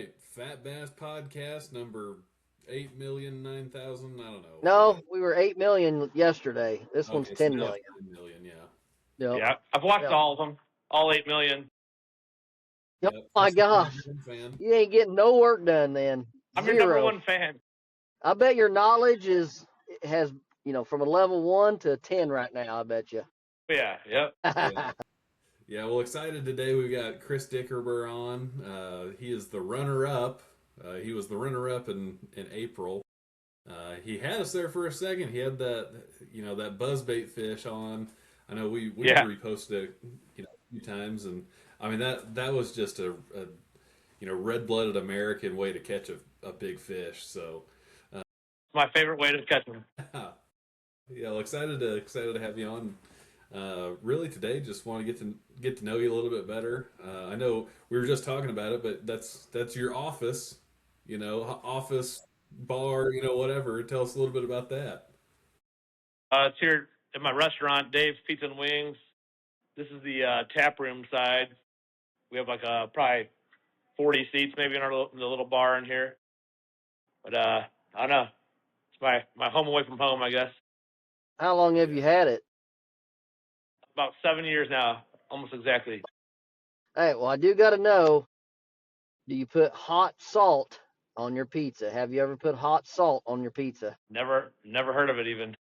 right. Fat Bass Podcast number 8,009,000. I don't know. No, we were 8 million yesterday. This one's Okay, so 10 now it's million. 10 million. Yeah. Yep. Yeah, I've watched Yep. all of them, all 8 million. Oh Yep. my That's the gosh. number one fan. You ain't getting no work done then. I'm your number Zero. one fan. I bet your knowledge has from a level 1 to 10 right now, I bet you. Yeah, yep. Yeah. Yeah. Well, excited today. We've got Chris Dickherber on. He is the runner up. He was the runner up in April. He had us there for a second. He had that buzzbait fish on. I know we've Yeah. reposted it a few times, and I mean that was just a red blooded American way to catch a big fish. So It's my favorite way to catch them. yeah, well, excited to have you on. Really today, just want to get to know you a little bit better. I know we were just talking about it, but that's your office, office bar, whatever. Tell us a little bit about that. It's here at my restaurant, Dave's Pizza and Wings. This is the tap room side. We have like probably 40 seats maybe in the little bar in here. But I don't know. It's my home away from home, I guess. How long have you had it? About 7 years now, almost exactly. Hey, well, I do got to know, do you put hot salt on your pizza? Have you ever put hot salt on your pizza? Never heard of it even.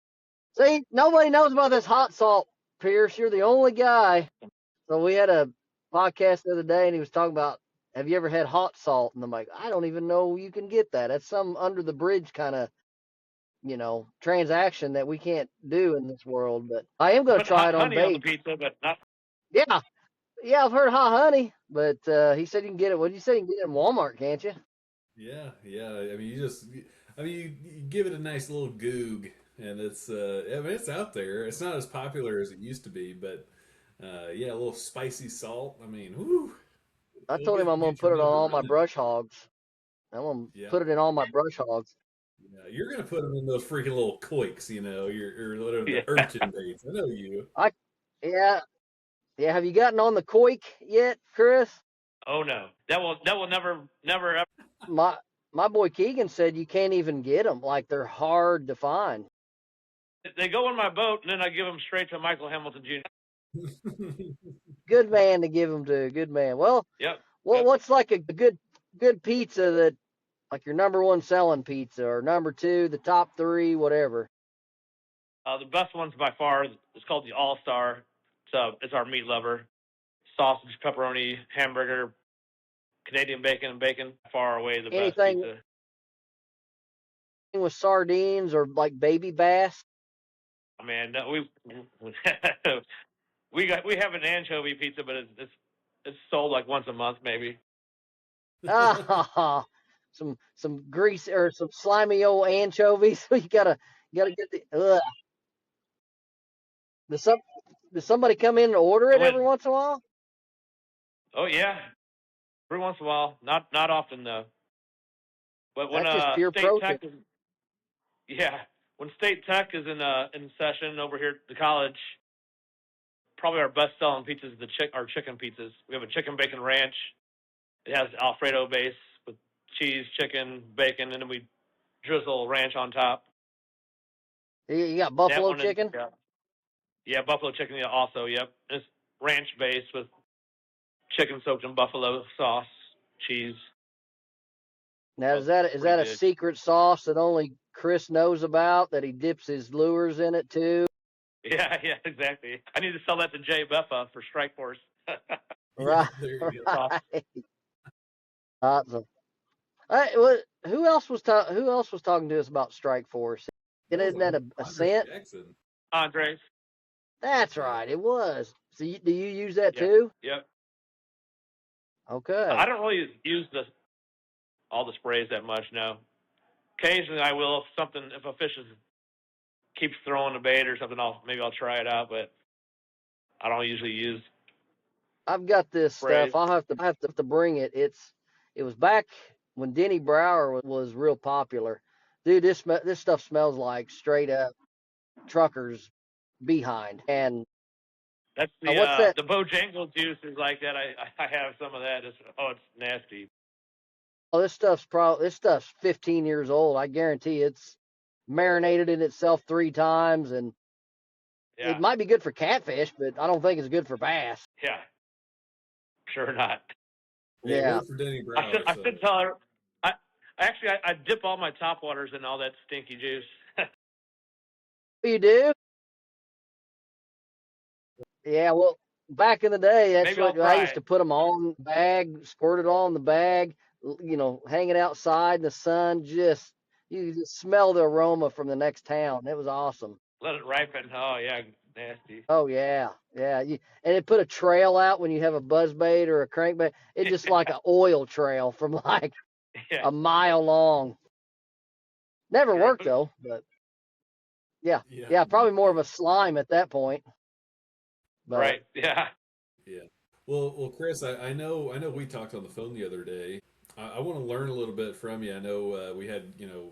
See, nobody knows about this hot salt, Pierce. You're the only guy. So we had a podcast the other day, and he was talking about, have you ever had hot salt? And I'm like, I don't even know you can get that. That's some under the bridge kind of, transaction that we can't do in this world. But I am going to Put try hot it on honey on the bait. pizza, but not. Yeah, yeah, I've heard hot honey, but he said you can get it. What did you say? You can get it in Walmart, can't you? Yeah, yeah. I mean, you give it a nice little goog, and it's out there. It's not as popular as it used to be, but yeah, a little spicy salt. I mean, whoo, I it'll told him I'm going get to your put it on motor all my running. brush hogs. I'm going to Yeah, put it in all my brush hogs. yeah. You're gonna put them in those freaking little quakes, or whatever the Yeah. urchin baits. I know you. I, yeah, yeah. Have you gotten on the Koik yet, Chris? Oh no, that will never ever. My my boy Keegan said you can't even get them. Like they're hard to find. They go in my boat, and then I give them straight to Michael Hamilton Jr. Good man to give them to. Good man. Well, Yep. what's like a good pizza that like your number one selling pizza or number two, the top three, whatever. The best ones by far is called the All Star. It's our meat lover. Sausage, pepperoni, hamburger, Canadian bacon, and bacon. Far away the best Anything pizza. with sardines or like baby bass. I mean, no, we have an anchovy pizza, but it's sold like once a month maybe. Ah, some grease or some slimy old anchovies. You gotta get the. Ugh. Does some does somebody come in and order I it went. every once in a while? Oh yeah, every once in a while. Not often though. But when That's just pure state protein. tech is yeah, when state tech is in session over here at the college, probably our best selling pizzas is our chicken pizzas. We have a chicken bacon ranch. It has Alfredo base with cheese, chicken, bacon, and then we drizzle ranch on top. You got That buffalo one is chicken. yeah, buffalo chicken. Yeah, also yep. It's ranch based with chicken soaked in buffalo sauce, cheese. Now So is pretty that a good. secret sauce that only Chris knows about that he dips his lures in it too? Yeah, yeah, exactly. I need to sell that to Jay Beffa for Strike Force. Yeah, Right, there you go. Sauce. right. Awesome. Who else was talking to us about Strike Force? That was Isn't that a Andre scent? Jackson. Andres. That's Yeah. right, it was. So do you use that Yep. too? Yep. I Okay. don't really use all the sprays that much. No. Occasionally I will if a fish keeps throwing the bait or something. Maybe I'll try it out, but I don't usually use I've got this sprays. stuff. I have to bring it. It was back when Denny Brower was real popular. Dude, this stuff smells like straight up truckers behind. And That's what's that? the Bojangle juice is like that. I have some of that. It's nasty. Oh, this stuff's 15 years old. I guarantee it's marinated in itself 3 times, and Yeah, it might be good for catfish, but I don't think it's good for bass. yeah, sure not. Hey, it Yeah, worked for Denny I should Brauer, I so should tell her. I I dip all my top waters in all that stinky juice. you do. Yeah, well, back in the day, that's Maybe I'll what I try used to it. put them all in the bag, squirt it all in the bag, hanging outside in the sun. Just you just smell the aroma from the next town. It was awesome. Let it ripen. Oh yeah, nasty. Oh yeah, yeah. And it put a trail out when you have a buzzbait or a crankbait. It just like an oil trail from like Yeah, a mile long. Never you're worked right. though, but yeah, yeah, yeah. Probably more of a slime at that point. But Right. Yeah. yeah. Well, Chris, I know we talked on the phone the other day. I want to learn a little bit from you. I know we had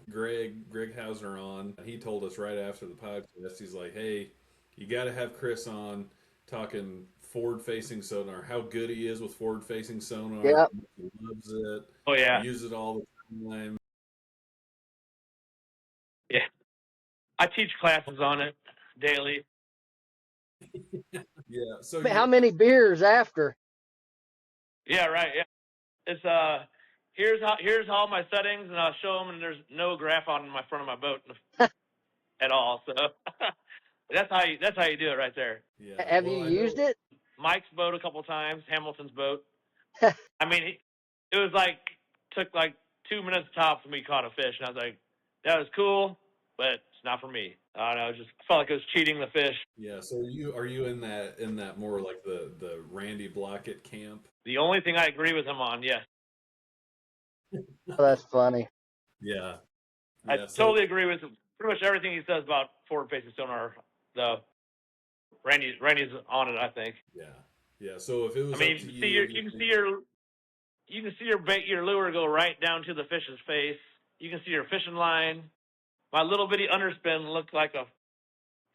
Greg Hauser on. He told us right after the podcast. He's like, "Hey, you got to have Chris on talking forward-facing sonar. How good he is with forward-facing sonar. yeah, He loves it. Oh yeah. Use it all the time." Yeah. I teach classes on it daily. Yeah. So how you, many beers after? Yeah. Right. Yeah. It's here's all my settings, and I'll show them, and there's no graph on my front of my boat at all. So that's how you do it right there. yeah. Have you Well, I used know. it? Mike's boat a couple times, Hamilton's boat. I mean, it was like took like 2 minutes tops when we caught a fish, and I was like, that was cool, but it's not for me. I don't know, just felt like it was cheating the fish. Yeah. So are you in that more like the Randy Blockett camp? The only thing I agree with him on, yes, Oh, that's funny. Yeah. I Yeah. So totally agree with pretty much everything he says about forward-facing sonar. Though Randy's on it, I think. yeah. Yeah. So if it I was up mean, to you you, can see your bait, your lure go right down to the fish's face. You can see your fishing line. My little bitty underspin looked like a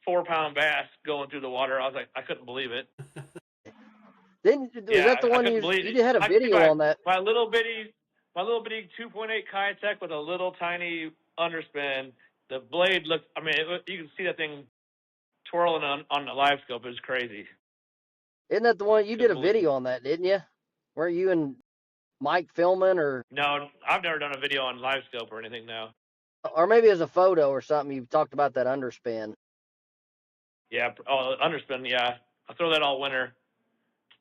4-pound bass going through the water. I was like, I couldn't believe it. Didn't Was Yeah, that the I one couldn't believe it. you had a I see video on that? my little bitty 2.8 Kiatech with a little tiny underspin. The blade looked. I mean, you can see that thing twirling on the live scope. It was crazy. Isn't that the one you did Couldn't a believe video it. on that, didn't you? Were you and Mike filming, No, I've never done a video on live scope or anything now. or maybe as a photo or something? You talked about that underspin. Yeah, oh, underspin. Yeah, I throw that all winter.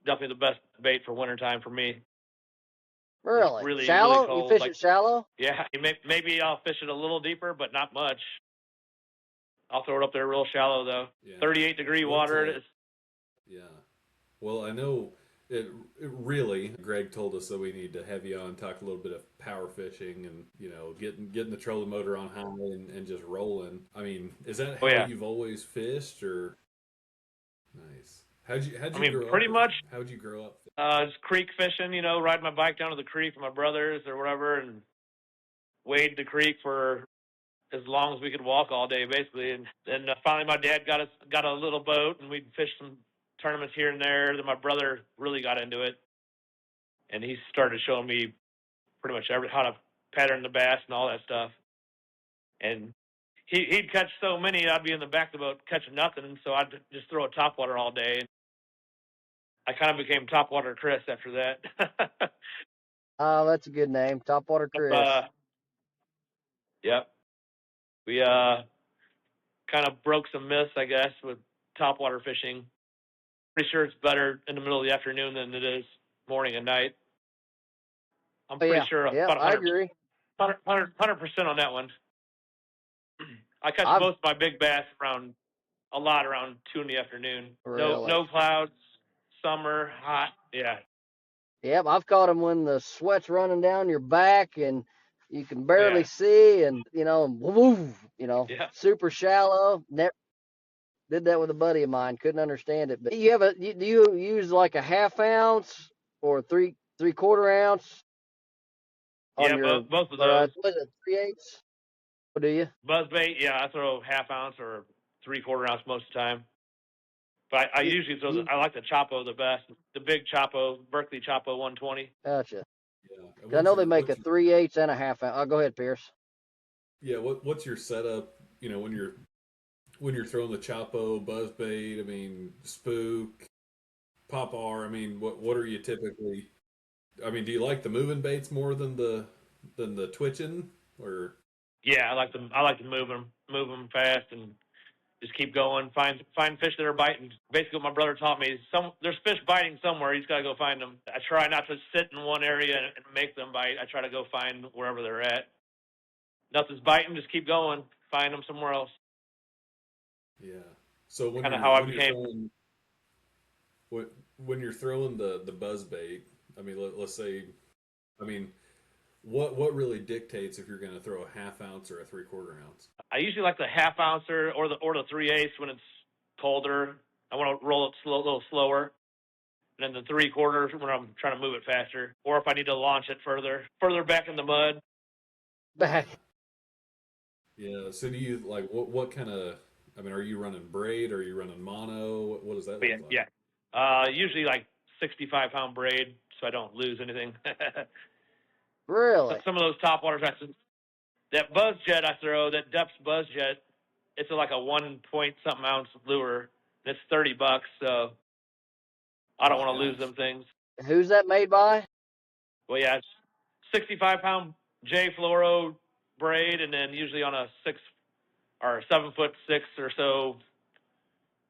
Definitely the best bait for wintertime for me. It's Really really, really shallow? You cold. fish Like, it shallow? yeah, maybe I'll fish it a little deeper, but not much. I'll throw it up there real shallow though. yeah. 38-degree What? water. It's, Yeah. Well, I know it really. Greg told us that we need to have you on, talk a little bit of power fishing, and getting the trolling motor on high and just rolling. I mean, is that oh how yeah. you've always fished, or nice? How'd I you mean, grow up? pretty much How'd you grow up? just creek fishing. Riding my bike down to the creek with my brothers or whatever, and wade the creek for as long as we could walk all day, basically. And then finally, my dad got a little boat, and we'd fish some tournaments here and there. Then my brother really got into it, and he started showing me pretty much how to pattern the bass and all that stuff. And he'd catch so many, I'd be in the back of the boat catching nothing, so I'd just throw a topwater all day. And I kind of became Topwater Chris after that. Oh, that's a good name, Topwater Chris. Yep. We kind of broke some myths, I guess, with topwater fishing. Pretty sure it's better in the middle of the afternoon than it is morning and night. I'm Oh pretty yeah, sure yeah, about I 100% agree. on that one. I catch I've most of my big bass around 2 in the afternoon. really, No clouds, summer, hot. Yeah, yep, I've caught them when the sweat's running down your back and you can oh barely yeah, see, and woo, yeah, super shallow. Never did that with a buddy of mine. Couldn't understand it. But do you use like a half ounce or three quarter ounce on yeah. your, Both of or those. what is it, 3/8? What do you? Buzzbait, yeah, I throw half ounce or 3/4 ounce most of the time. But I You, usually throw you I like the Chapo the best, the big Chapo, Berkeley Chapo 120. Gotcha. Yeah. And 'Cause I know they make a 3/8 and a half ounce. Oh, go ahead, Pierce. yeah, what's your setup, when you're throwing the Chapo, buzzbait, I mean, spook, popar, I mean, what are you typically, I mean, do you like the moving baits more than the twitching or Yeah, I like to move them fast and just keep going. Find fish that are biting. Basically, what my brother taught me is there's fish biting somewhere. You just gotta go find them. I try not to sit in one area and make them bite. I try to go find wherever they're at. Nothing's biting. Just keep going. Find them somewhere else. yeah. So Kind of how I when you're became. throwing when when you're throwing the buzz bait, I mean, let's say, I mean, what really dictates if you're going to throw a half ounce or a 3/4 ounce? I usually like the half ouncer or the 3/8 when it's colder. I want to roll it a little slower. And then the 3/4 when I'm trying to move it faster, or if I need to launch it further back in the mud. Back. Yeah. So do you like what kind of? I mean, are you running braid? Are you running mono? What does that But look like? yeah. Usually like 65-pound braid, so I don't lose anything. So Really? some of those top water shots, that buzz jet I throw, that depth buzz jet, it's like a 1 point something ounce lure. And it's $30, so I Oh don't my want to lose gosh. them things. Who's that made by? Well, yeah, it's 65-pound J fluoro braid, and then usually on a 7'6" or so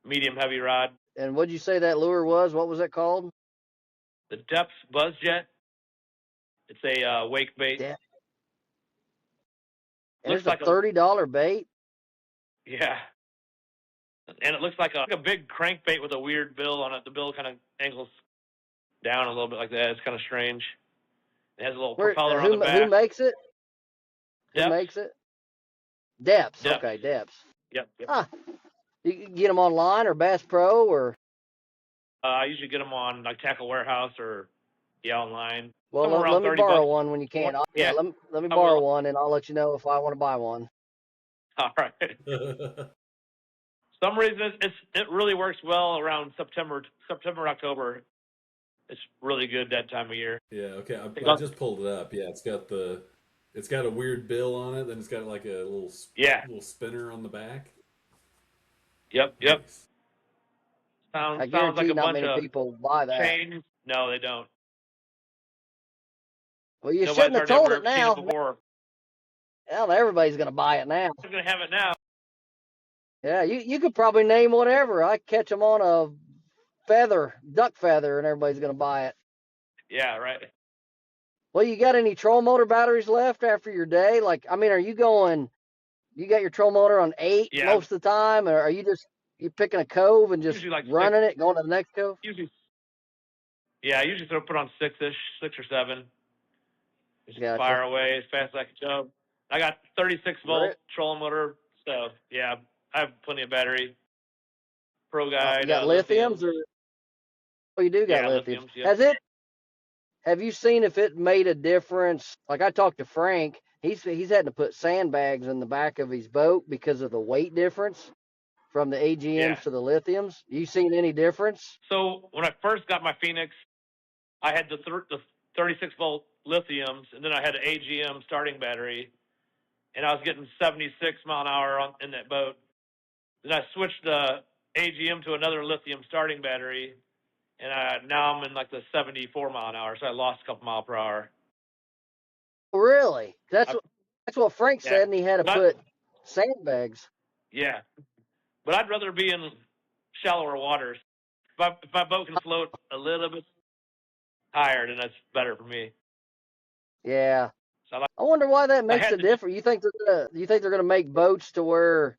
medium heavy rod. And what'd you say that lure was? What was it called? The depth buzz jet. It's a wake bait. Yeah. And Looks it's a like $30 bait. yeah, and it looks like a big crankbait with a weird bill on it. The bill kind of angles down a little bit like that. It's kind of strange. It has a little Where? propeller on the Who back. makes it? Who Depth, makes it? Depths. depth. Okay, Depths. Yep. Ah, you can get them online or Bass Pro or. I usually get them on like Tackle Warehouse or online. Well, Somewhere let around me 30 borrow bucks. one when you can. Yeah, Yeah, let me I borrow will. one, and I'll let you know if I want to buy one. All right. Some reason it really works well around September, October. It's really good that time of year. Yeah. Okay. I just pulled it up. Yeah. It's got a weird bill on it. Then it's got like a Yeah. little spinner on the back. Yep. Nice. I Sounds like guarantee a not bunch many of people buy that. chains. No, they don't. Well, you Nobody's shouldn't have hardly told ever it seen it now. before. Hell, everybody's gonna buy it now. I'm gonna have it now. Yeah, you could probably name whatever. I catch them on a duck feather, and everybody's gonna buy it. Yeah, right. Well, you got any troll motor batteries left after your day? Like, I mean, are you going? You got your troll motor on 8 Yeah, most of the time, or are you picking a cove and just usually like six. running it, going to the next cove? Usually, yeah, I usually put on 6 or 7. Just Gotcha. fire away as fast as I can jump. I got 36-volt trolling motor, so yeah, I have plenty of battery. Pro You guide, got lithiums. lithiums, or oh, you do got Yeah, lithiums. lithiums. Yep. Have you seen if it made a difference? Like I talked to Frank, he's had to put sandbags in the back of his boat because of the weight difference from the Yeah. AGMs to the lithiums. You seen any difference? So when I first got my Phoenix, I had the 36-volt lithiums, and then I had an AGM starting battery, and I was getting 76 mile an hour in that boat. Then I switched the AGM to another lithium starting battery, and now I'm in like the 74 mile an hour, so I lost a couple mile per hour. Really? I, That's what Frank yeah, said, and he had to but put sandbags. yeah, but I'd rather be in shallower waters. If my boat can float a little bit higher, then that's better for me. Yeah. So I wonder why that I makes had a to. difference. You think they're gonna make boats to where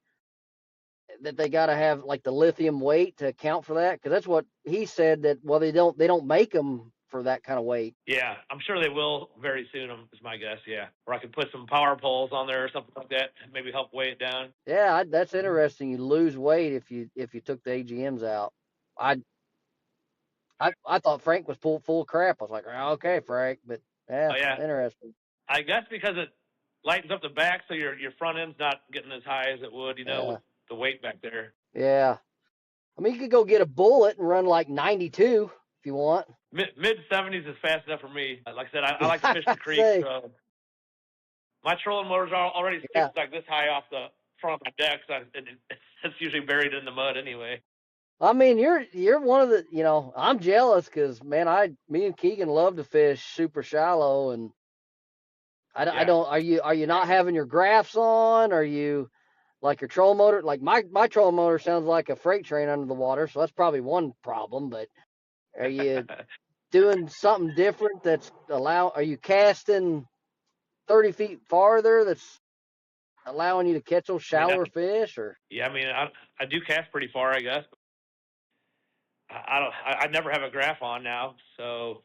that they got to have like the lithium weight to account for that? Because that's what he said, that well they don't make them for that kind of weight. Yeah, I'm sure they will very soon. Is my guess. Yeah, or I could put some power poles on there or something like that, maybe help weigh it down. Yeah, that's interesting. You lose weight if you took the AGMs out. I I thought Frank was full crap. I was like, oh, okay, Frank, but yeah, Oh yeah, interesting. I guess because it lightens up the back, so your front end's not getting as high as it would, Yeah, with the weight back there. yeah. I mean, you could go get a bullet and run like 92 if you want. Mid 70s is fast enough for me. Like I said, I like to fish the creek, Say, so my trolling motors are already yeah. sticks like this high off the front of my deck, so it's usually buried in the mud anyway. I mean, you're one of the, I'm jealous because man, me and Keegan love to fish super shallow, and I Yeah. don't. Are you not having your graphs on? Are you like your troll motor? Like my troll motor sounds like a freight train under the water, so that's probably one problem. But are you doing something different Are you casting 30 feet farther? That's allowing you to catch those I mean, shallower fish, or yeah, I mean, I do cast pretty far, I guess. I never have a graph on now, so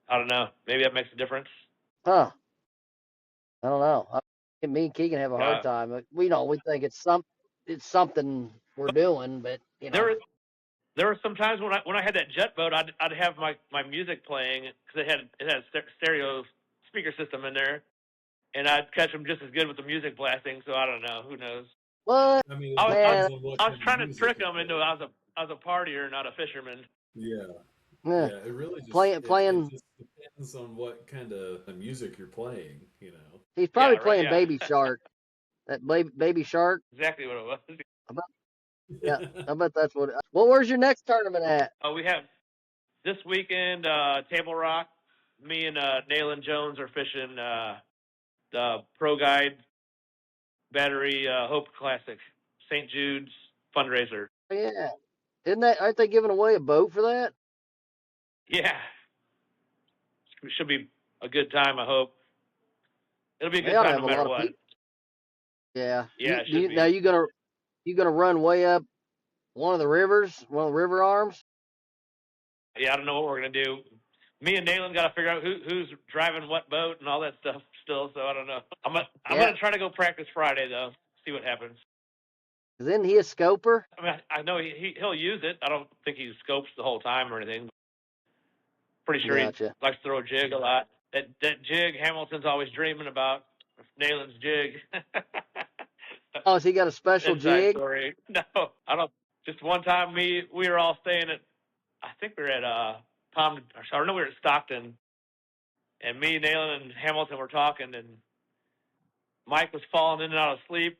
I don't know. Maybe that makes a difference. huh? I don't know. Me and Keegan have a hard Uh, time. We think it's something we're doing, but there were there were some times when I had that jet boat, I'd have my music playing because it had a stereo speaker system in there, and I'd catch them just as good with the music blasting. So I don't know. Who knows? what I mean, it I was I, depends man? on what I was kind of trying to music trick you're them into playing. I was a partier, not a fisherman. Yeah, Eh, yeah. It really just it playing. just depends on what kind of music you're playing. You know. He's Yeah, probably right. playing Yeah, Baby Shark. That Baby Shark. exactly what it was. I bet, yeah, I bet that's what. Well, where's your next tournament at? We have this weekend Table Rock. Me and Nayland Jones are fishing the Pro Guide Battery Hope Classic, St. Jude's fundraiser. Oh, yeah, aren't they giving away a boat for that? Yeah, it should be a good time. I hope it'll be a They good ought to time have no a matter lot of what. people. Yeah. Yeah, it should You now be. you gonna run way up one of the rivers, one of the river arms? Yeah, I don't know what we're gonna do. Me and Nayland got to figure out who's driving what boat and all that stuff still. So I don't know. I'm Yeah. gonna try to go practice Friday though. See what happens. Isn't he a scoper? I mean, I know he'll use it. I don't think he scopes the whole time or anything. Pretty sure he Gotcha. likes to throw a jig a lot. That jig Hamilton's always dreaming about. Nayland's jig. Oh, has he got a special Inside jig? story. No, I don't. Just one time, we were all staying at. I think we were at Palm. Or no, we were at Stockton, and me, Nayland, and Hamilton were talking, and Mike was falling in and out of sleep,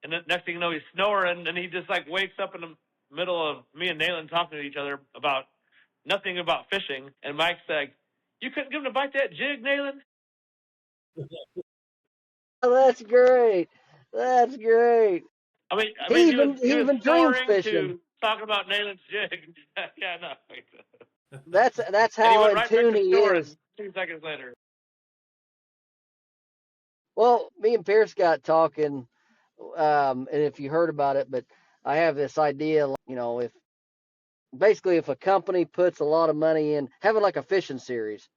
and the next thing you know, he's snoring, and he just like wakes up in the middle of me and Nayland talking to each other about nothing about fishing, and Mike's like, "You couldn't give him to bite that jig, Nayland?" Oh, that's great. That's great. I mean, He even he he was even dreams snoring fishing. to talking about Nayland's jig. Yeah, no. That's And he how went in right back tune to he is. snoring 2 seconds later. Well, me and Pierce got talking, and if you heard about it, but I have this idea, if basically if a company puts a lot of money in having like a fishing series.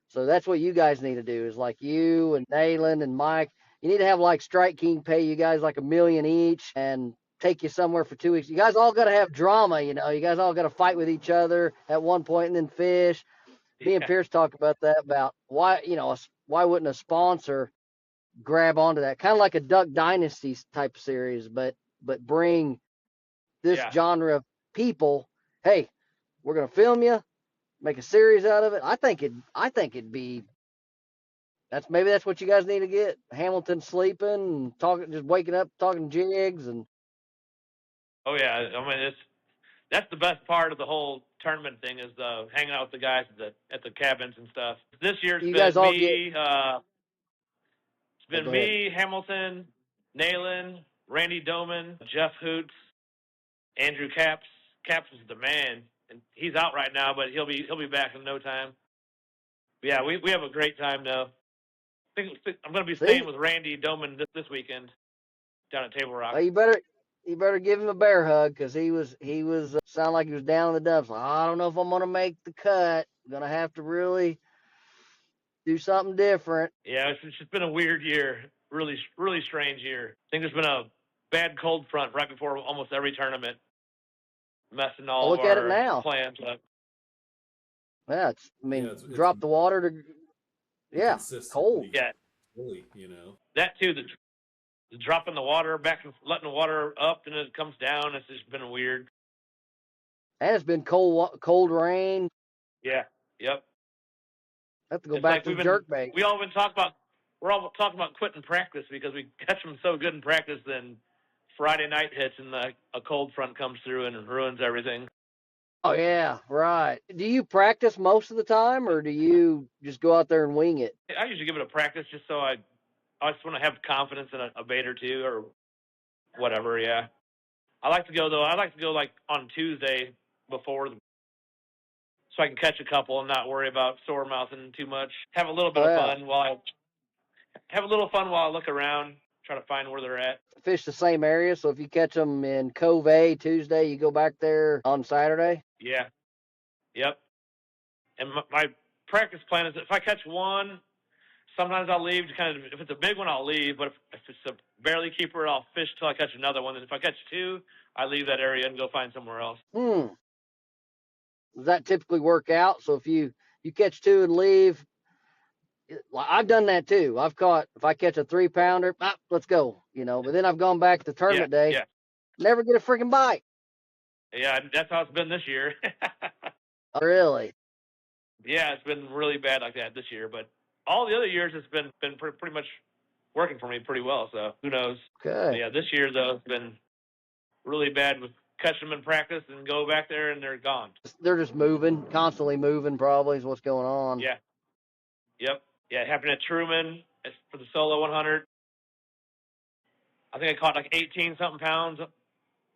So that's what you guys need to do is like you and Nayland and Mike. You need to have like Strike King pay you guys like $1 million each and take you somewhere for 2 weeks. You guys all got to have drama, You guys all got to fight with each other at one point and then fish. Me and Yeah, Pierce talked about that about why wouldn't a sponsor grab onto that kind of like a Duck Dynasty type series, but bring this yeah, genre of people. Hey, we're gonna film you, make a series out of it. I think it'd be that's what you guys need to get. Hamilton sleeping and talking, just waking up talking jigs and oh yeah. I mean, that's the best part of the whole tournament thing is hanging out with the guys at the cabins and stuff. This year you guys all get. it's Oh, been go ahead. me, Hamilton, Nayland, Randy Doman, Jeff Hoots, Andrew Caps. Caps is the man, and he's out right now, but he'll be back in no time. But yeah, we have a great time though. I'm going to be staying See, with Randy Doman this weekend down at Table Rock. well, you better give him a bear hug because he was sound like he was down in the dumps. Like, I don't know if I'm gonna make the cut. I'm gonna have to really do something different. Yeah, it's just been a weird year. Really, really strange year. I think there's been a bad cold front right before almost every tournament, messing Well, all of look at it our now. plans up. Yeah, Yeah, it's drop the water to yeah, cold. consistently Yeah, chilly. You know. that too. The dropping the water back and letting the water up and then it comes down. It's just been weird. And it's been cold rain. Yeah. Yep. I have to go It's back like to the jerk bait. we're all talking about quitting practice because we catch them so good in practice. Then Friday night hits and a cold front comes through and ruins everything. Oh yeah, right. Do you practice most of the time, or do you just go out there and wing it? I usually give it a practice just so I just want to have confidence in a bait or two or whatever. Yeah. I like to go though. I like to go like on Tuesday before so I can catch a couple and not worry about sore mouthing too much. Have a little bit Oh of yeah, fun while I look around, try to find where they're at. fish the same area. So if you catch them in Cove A Tuesday, you go back there on Saturday. Yeah. Yep. And my practice plan is that if I catch one, sometimes I'll leave. Kind of, if it's a big one, I'll leave. But if it's a barely keeper, I'll fish till I catch another one. And if I catch two, I leave that area and go find somewhere else. Does that typically work out? So if you catch two and leave, I've done that too. I've caught, if I catch a 3-pounder, let's go. But then I've gone back to Yeah. tournament day, Yeah. never get a freaking bite. Yeah. That's how it's been this year. Oh, really? Yeah, it's been really bad like that this year. But all the other years, it's been pretty much working for me pretty well. So who knows? But Okay. yeah, this year though, it's been really bad with catching them in practice and go back there and they're gone. They're just moving, constantly moving, probably is what's going on. Yeah. Yep. Yeah, it happened at Truman for the solo 100. I think I caught like 18 something pounds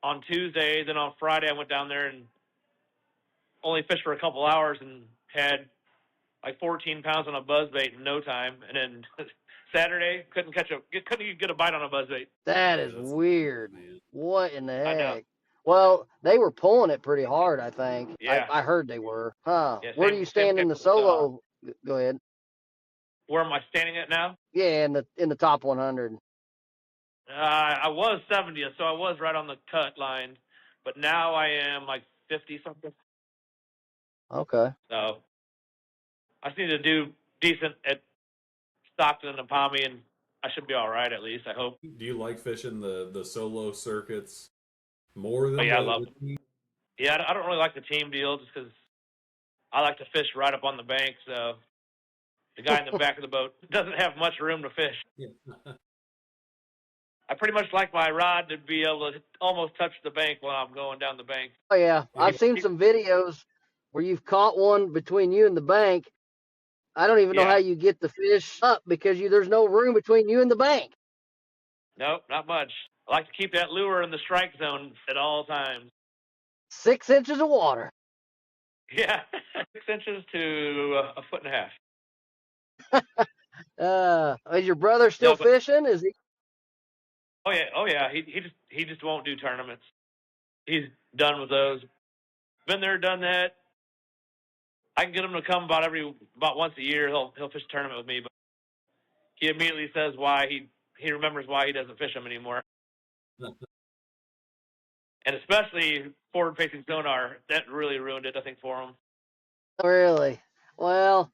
on Tuesday. Then on Friday, I went down there and only fished for a couple hours and had like 14 pounds on a buzzbait in no time. And then Saturday, couldn't even get a bite on a buzzbait. That Yeah, is that's weird. man. What in the I know. heck? Well, they were pulling it pretty hard, I think. Yeah. I heard they were. Huh. Yeah. Where do you Same stand in case the with solo? Go ahead. where am I standing at now? Yeah, in the top 100. I was 70th, so I was right on the cut line. But now I am like 50 something. Okay. So I just need to do decent at Stockton and Apami, and I should be all right at least. I hope. Do you like fishing the solo circuits more But than yeah, I love the it. team? Yeah, I don't really like the team deal just because I like to fish right up on the bank. So the guy in the back of the boat doesn't have much room to fish. Yeah. I pretty much like my rod to be able to almost touch the bank while I'm going down the bank. Oh yeah, I've seen He- some videos where you've caught one between you and the bank. I don't even know how Yeah, you get the fish up because there's no room between you and the bank. nope, not much. I like to keep that lure in the strike zone at all times. 6 inches of water. Yeah, 6 inches to a foot and a half. Is your brother still No, but fishing? Is he? oh yeah. He just won't do tournaments. He's done with those. Been there, done that. I can get him to come about once a year. He'll fish a tournament with me, but he immediately says why he remembers why he doesn't fish them anymore. And especially forward facing sonar, that really ruined it, I think, for him. Really? Well,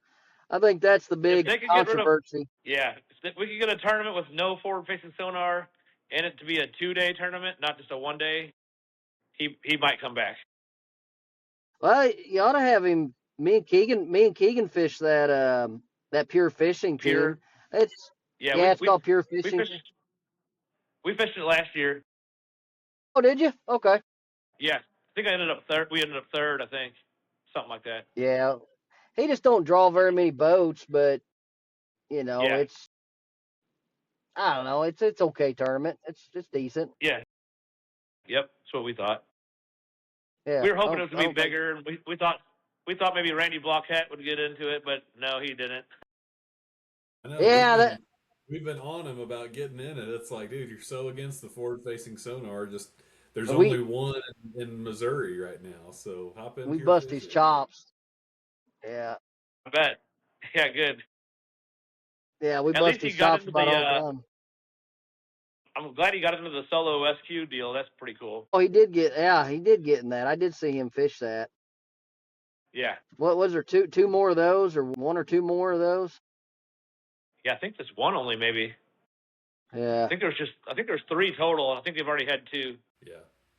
I think that's the If big they could get rid of controversy. Yeah, if we could get a tournament with no forward facing sonar and it to be a 2-day tournament, not just a 1-day, he might come back. Well, you ought to have him. Me and Keegan fish that pure fishing Pure. team. It's Yeah, it's called pure we fishing. fished it last year. Oh, did you? Okay. Yeah, I think I ended up third. We ended up third, I think, something like that. Yeah. He just don't draw very many boats, but Yeah, it's I don't know. It's okay tournament. It's decent. yeah, yep. That's what we thought. Yeah. We were I hoping it don't, was I gonna be don't think. bigger, and we thought maybe Randy Blockhat would get into it, but no, he didn't. I know Yeah. we've been on him about getting in it. It's like, dude, you're so against the forward facing sonar. Just there's We only one in Missouri right now, so hop into we your bust his fishing. chops. Yeah. I bet. Yeah, good. Yeah. We At bust least he his got chops into about the. all the time. I'm glad he got into the solo SQ deal. That's pretty cool. Oh, he did get. Yeah, he did get in that. I did see him fish that. Yeah, What was there? Two more of those, or one or two more of those? yeah. I think there's one only, maybe. Yeah. I think there's 3 total, and I think they've already had 2. Yeah,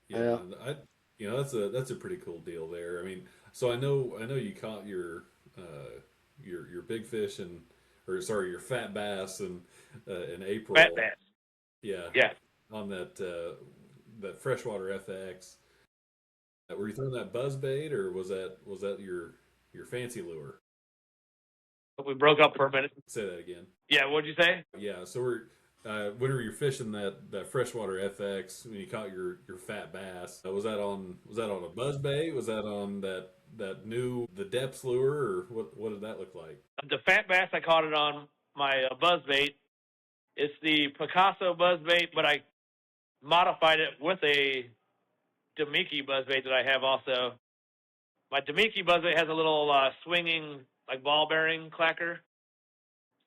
Yeah. yeah. that's a pretty cool deal there. I mean, so I know you caught your big fish and or sorry your fat bass in Fat April. bass. Yeah, Yeah. on that freshwater FX. Were you throwing that buzz bait or was that your fancy lure? We broke up for a minute. Say that again. Yeah. What'd you say? Yeah, so whenever you're fishing that freshwater FX when you caught your fat bass, was that on a buzz bait? Was that on that new the depths lure or what did that look like? The fat bass I caught it on my buzz bait. It's the Picasso buzz bait, but I modified it with a Demiki buzz bait that I have also. My Demiki buzz bait has a little swinging like ball bearing clacker,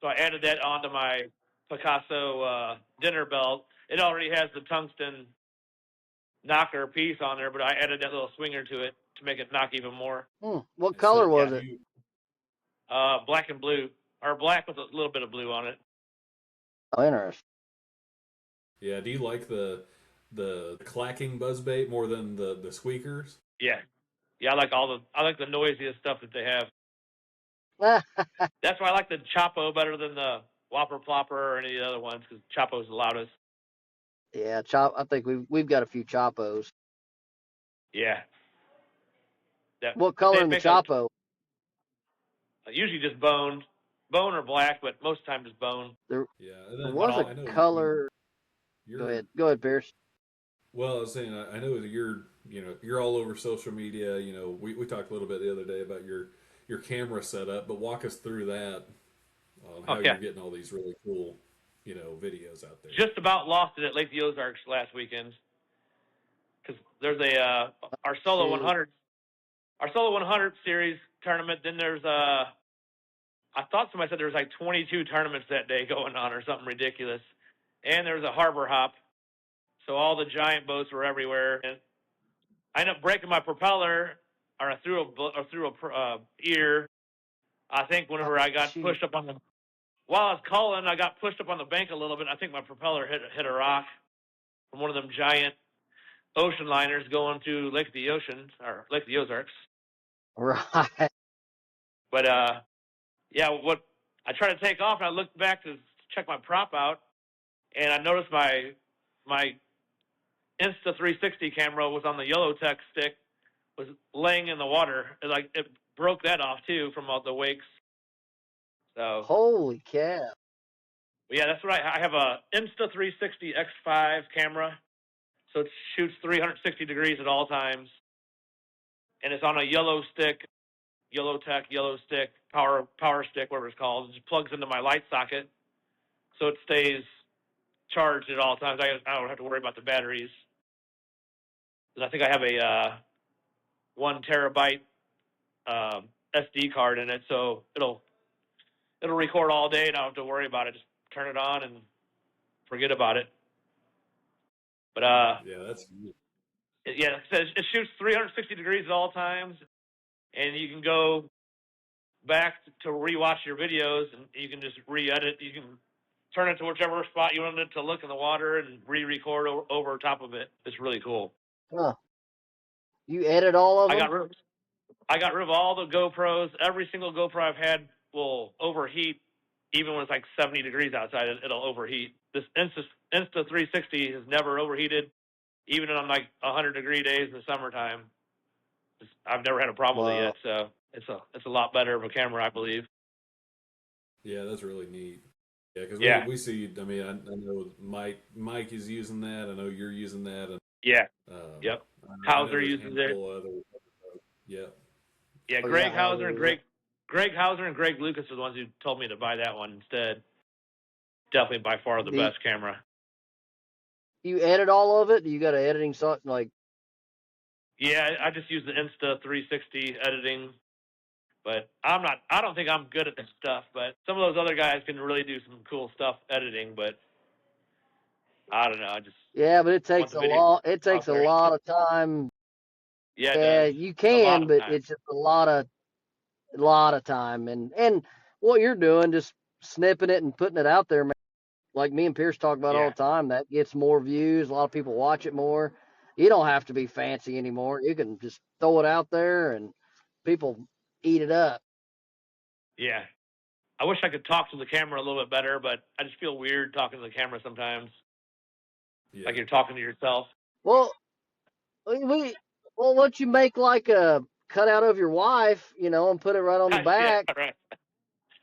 so I added that onto my Picasso dinner belt. It already has the tungsten knocker piece on there, but I added that little swinger to it to make it knock even more. What It's color Yeah, was it? black and blue, or black with a little bit of blue on it. Oh, interesting. yeah. Do you like the clacking buzz bait more than the squeakers? Yeah, yeah, I like the noisiest stuff that they have. That's why I like the Chapo better than the Whopper Plopper or any of the other ones because Chapo's the loudest. Yeah, chop. I think we've got a few Chapos. Yeah, What but color they in the make a Chapo? usually just bone or black, but most of the time just bone. There, Yeah, and there then On was a all. I know color. Go you're ahead. Go ahead, Pierce. well. I was saying I know that you're all over social media. We talked a little bit the other day about your camera setup, but walk us through that on Oh how yeah, you're getting all these really cool videos out there. just about lost it at Lake the Ozarks last weekend because there's our solo Shoot. 100 series tournament. Then there's I thought somebody said there was like 22 tournaments that day going on or something ridiculous, and there was a harbor hop, so all the giant boats were everywhere, and I ended up breaking my propeller or through a ear. I think Oh, whenever I got shoot. pushed up on the while I was calling, I got pushed up on the bank a little bit. I think my propeller hit a rock from one of them giant ocean liners going through Lake the Ocean or Lake the Ozarks. Right. But yeah, what I tried to take off and I looked back to check my prop out, and I noticed my Insta 360 camera was on the Yellow Tech stick, was laying in the water. It broke that off too from all the wakes. So Holy cow. yeah, that's what I have a Insta 360 X5 camera, so it shoots 360 degrees at all times, and it's on a yellow stick, Yellow Tech yellow stick power stick, whatever it's called. It just plugs into my light socket, so it stays charged at all times. I don't have to worry about the batteries. And I think I have a 1 terabyte SD card in it, so it'll record all day, and I don't have to worry about it. Just turn it on and forget about it. But Yeah, that's neat. yeah, it shoots 360 degrees at all times, and you can go back to rewatch your videos, and you can just re-edit. You can turn it to whichever spot you want it to look in the water and re-record over top of it. It's really cool. Huh. You edit all of I them? got rid I got rid of all the GoPros. Every single GoPro I've had will overheat, even when it's like 70 degrees outside. It'll overheat. This Insta 360 has never overheated, even on like 100-degree days in the summertime. I've never had a problem with it Wow. yet, so it's a lot better of a camera, I believe. Yeah, that's really neat. Yeah, because we Yeah, we see. I mean, I know Mike is using that. I know you're using that, and yeah, um, yep. I know Hauser there's a uses it. handful of other. Yeah, Yeah, Oh yeah, Greg Hauser and houses. Yeah. Greg Hauser and Greg Lucas are the ones who told me to buy that one instead. Definitely by far the Do best camera. you edit all of it? Do you got an editing site like? Yeah, I just use the Insta 360 editing, but I don't think I'm good at this stuff, but some of those other guys can really do some cool stuff editing, but I don't know, I just Yeah, but it want takes the a video lot. It out takes a there. lot of time. Yeah, it Yeah, does. you A lot can, of but time. it's just a lot of time, and what you're doing, just snipping it and putting it out there, man, like me and Pierce talk about all Yeah. the time, that gets more views. A lot of people watch it more. You don't have to be fancy anymore. You can just throw it out there and people eat it up. Yeah. I wish I could talk to the camera a little bit better, but I just feel weird talking to the camera sometimes. Yeah. Like you're talking to yourself. Well, we well, why don't you make like a cutout of your wife, and put it right on the Yeah, back. right.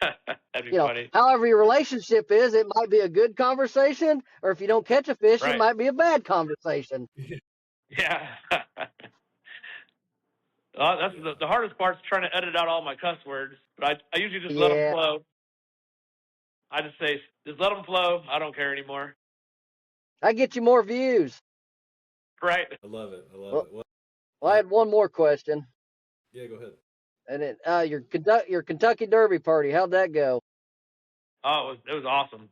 That'd be funny. However your relationship is, it might be a good conversation, or if you don't catch a fish, it Right. might be a bad conversation. Yeah. That's the hardest part's trying to edit out all my cuss words, but I usually just let them Yeah, flow. I just say, just let them flow. I don't care anymore. I get you more views. Right. I love it. I love Well, it. Well, I had one more question, yeah, go ahead. and your Kentucky Derby party, how'd that go? Oh, it was awesome.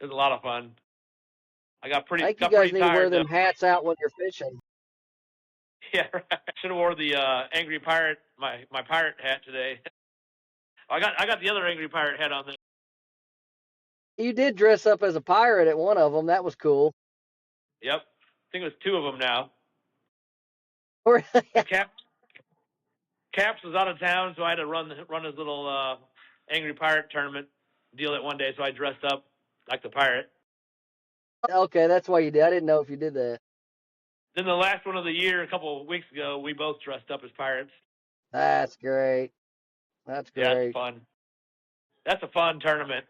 It was a lot of fun. I got I think you got guys pretty need to wear tired though. them hats out when you're fishing. Yeah, right. Should have wore the angry pirate my pirate hat today. I got the other angry pirate hat on there. You did dress up as a pirate at one of them. That was cool. Yep. I think it was two of them now. Yeah, Caps was out of town, so I had to run his little angry pirate tournament deal that one day. So I dressed up like the pirate. Okay, that's why you did. I didn't know if you did that. Then the last one of the year, a couple of weeks ago, we both dressed up as pirates. That's great. That's Yeah, it's great. fun. That's a fun tournament.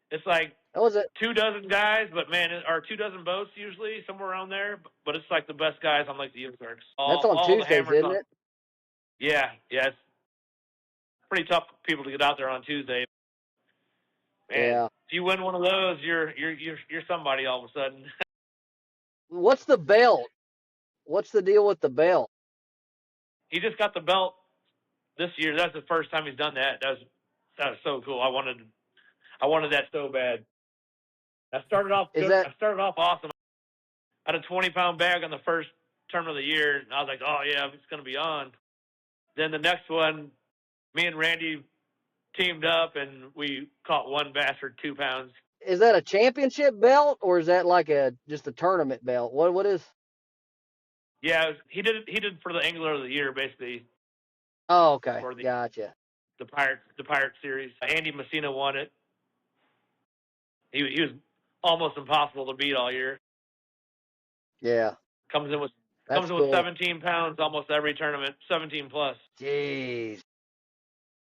It's like What was it? 24 guys, but man, or 24 boats usually, somewhere around there. But it's like the best guys on like the Ozarks. That's on All the Tuesdays, hammers isn't on. it? Yeah, it's pretty tough people to get out there on Tuesday. Man, Yeah. if you win one of those, you're somebody all of a sudden. What's the belt? What's the deal with the belt? He just got the belt this year. That's the first time he's done that. That was so cool. I wanted that so bad. I started off Is good. that I started off awesome. I had a 20-pound bag on the first tournament of the year, and I was like, oh yeah, it's gonna be on. Then the next one, me and Randy teamed up, and we caught one bass for 2 pounds. is that a championship belt or is that like just a tournament belt? What is? Yeah, he did for the Angler of the Year, basically, Oh, okay. for the Gotcha. Pirate series. Andy Messina won it. He was almost impossible to beat all year. Yeah. Comes in with That's cool. 17 pounds almost every tournament, 17 plus. Jeez.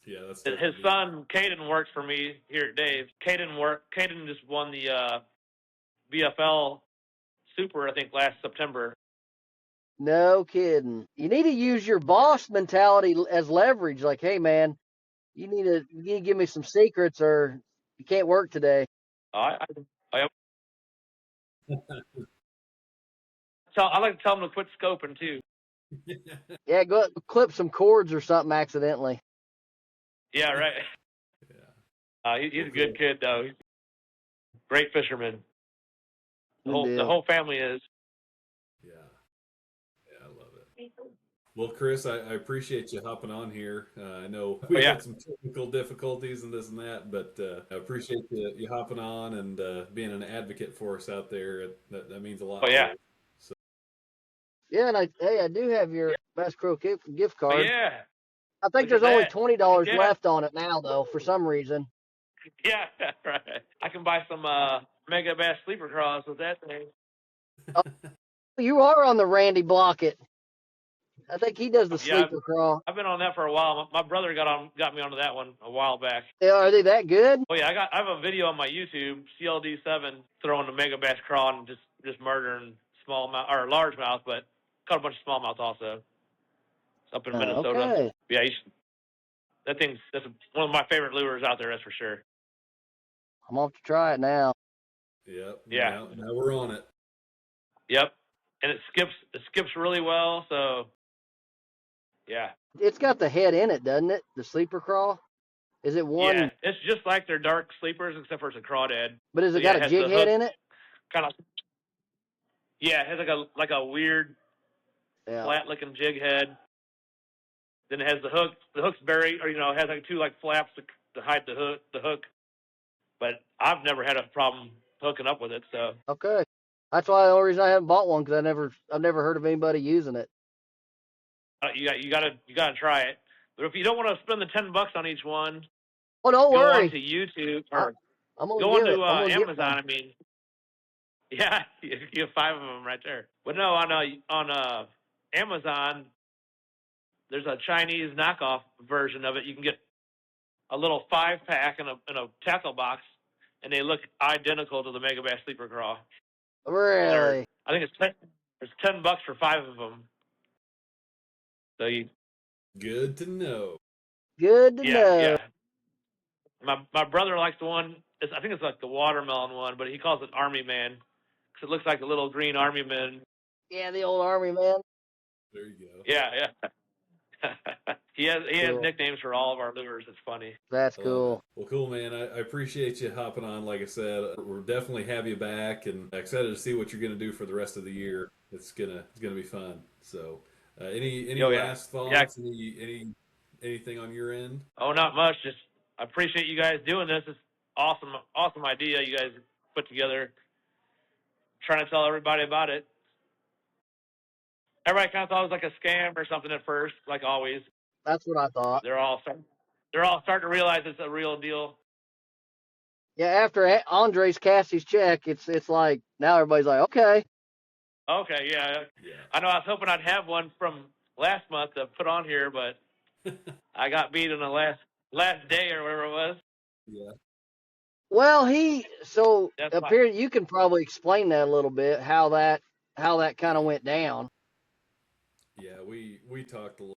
Yeah, that's His son Caden works for me here at Dave's. Caden just won the BFL Super, I think, last September. No kidding. You need to use your boss mentality as leverage. Like, hey man, you need to give me some secrets or you can't work today. I like to tell him to quit scoping too. Yeah, go clip some cords or something accidentally. Yeah, right. Yeah. He's a good kid though. He's a great fisherman. The whole family is. Yeah. Yeah, I love it. Well, Chris, I appreciate you hopping on here. I know we had some technical difficulties and this and that, but I appreciate you hopping on and being an advocate for us out there. That means a lot. Oh yeah. So. Yeah, and I do have your Bass Pro gift Oh card. yeah. I think there's only $20 left on it now, though, for some reason. Yeah, right. I can buy some Mega Bass sleeper crawls with that thing. Oh, you are on the Randy Blockett. I think he does the sleeper crawl. I've been on that for a while. My brother got me onto that one a while back. Yeah, are they that good? Oh yeah, I have a video on my YouTube, CLD7, throwing the Mega Bass crawl and just murdering smallmouth or largemouth, but caught a bunch of smallmouth also. It's up in Minnesota. Okay. Yeah, that's one of my favorite lures out there. That's for sure. I'm off to try it now. Yep. Yeah. Now we're on it. Yep. And it skips really well, so yeah. It's got the head in it, doesn't it? The sleeper crawl? Is it one? Yeah, it's just like their dark sleepers, except for it's a crawdad. But has it got a jig head in it? Kind of. Yeah, it has like a weird, flat-looking jig head. Then it has the hook. The hook's buried, or it has like two flaps to hide the hook. But I've never had a problem hooking up with it. So okay. That's why the only reason I haven't bought one because I've never heard of anybody using it. You gotta try it. But if you don't want to spend the $10 on each one, Oh, don't go on worry. to YouTube I, or I'm gonna go on give it. to I'm gonna get Amazon. one. I mean, yeah, you have 5 of them right there. But no, on Amazon, there's a Chinese knockoff version of it. You can get a little 5-pack in a tackle box, and they look identical to the Mega Bass Sleeper Craw. They're, Really I think it's $10 for 5 of them. So Good to know. good to yeah, know. yeah. My brother likes the one. I think it's like the watermelon one, but he calls it Army Man because it looks like a little green Army Man. Yeah, the old Army man. There you go. Yeah, yeah. he has Cool. nicknames for all of our lures. It's funny. That's I love it. cool. Well, cool, man. I appreciate you hopping on. Like I said, we're definitely have you back, and excited to see what you're gonna do for the rest of the year. It's gonna be fun. So, any Oh yeah, last yeah. thoughts? Anything on your end? Oh, not much. Just I appreciate you guys doing this. It's awesome, awesome idea you guys put together. Trying to tell everybody about it. Everybody kind of thought it was like a scam or something at first, like always. That's what I thought. They're all starting to realize it's a real deal. Yeah, after Andres cast his check, it's like now everybody's like, okay. Okay, yeah. Yeah. I know I was hoping I'd have one from last month to put on here, but I got beat in the last day or whatever it was. Yeah. Well, so That's up fine. here you can probably explain that a little bit how that kind of went down. Yeah. We talked a